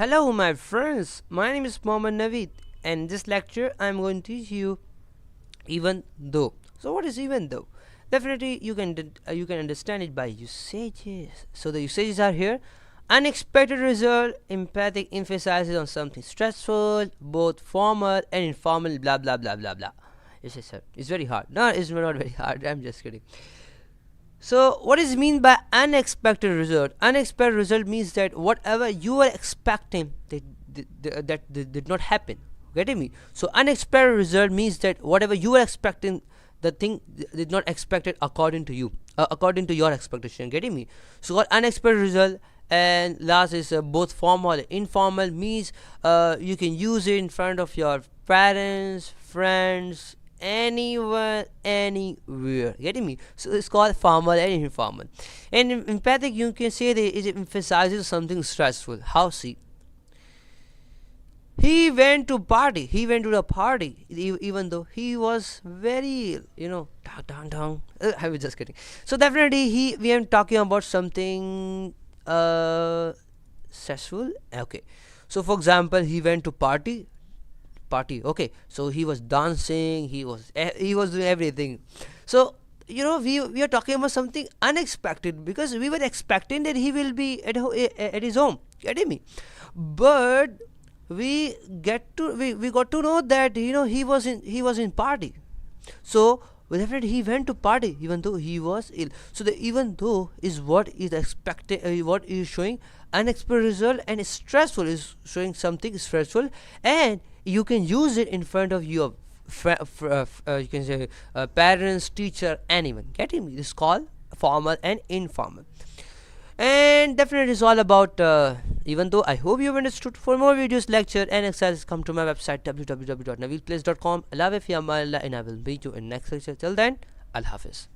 Hello, my friends. My name is Mohammed Naveed, and in this lecture, I'm going to teach you even though. So, what is even though? Definitely, you can understand it by usages. So, the usages are here. Unexpected result. Empathic emphasizes on something stressful, both formal and informal. Blah blah blah blah blah. Yes, yes, sir. It's very hard. No, it's not very hard. I'm just kidding. So, what is mean by unexpected result? Unexpected result means that whatever you were expecting that did not happen. Getting me? So, unexpected result means that whatever you were expecting, the thing did not expect it according to you, according to your expectation. Getting me? So, what unexpected result? And last is both formal and informal means you can use it in front of your parents, friends, anyone, anywhere. Getting me? So it's called formal and informal. And in empathic, you can say that it emphasizes something stressful. How? See, he went to party. He went to the party, even though he was very ill. Dang, dang, dang. I was just kidding. So definitely, we are talking about something stressful. Okay. So for example, he went to party. Okay, so he was dancing, he was doing everything. So we are talking about something unexpected because we were expecting that he will be at his home. Getting me? But we got to know that he was in party. So definitely he went to party even though he was ill. So the even though is what is expected, what is showing unexpected result, and stressful is showing something stressful, and you can use it in front of your you can say parents, teacher, anyone. Getting me? This is called formal and informal. And definitely it's all about even though. I hope you've understood. For more videos, lecture and exercises, come to my website www.naveelplace.com. Allah fi amallah, and I will meet you in next lecture. Till then, Allah Hafiz.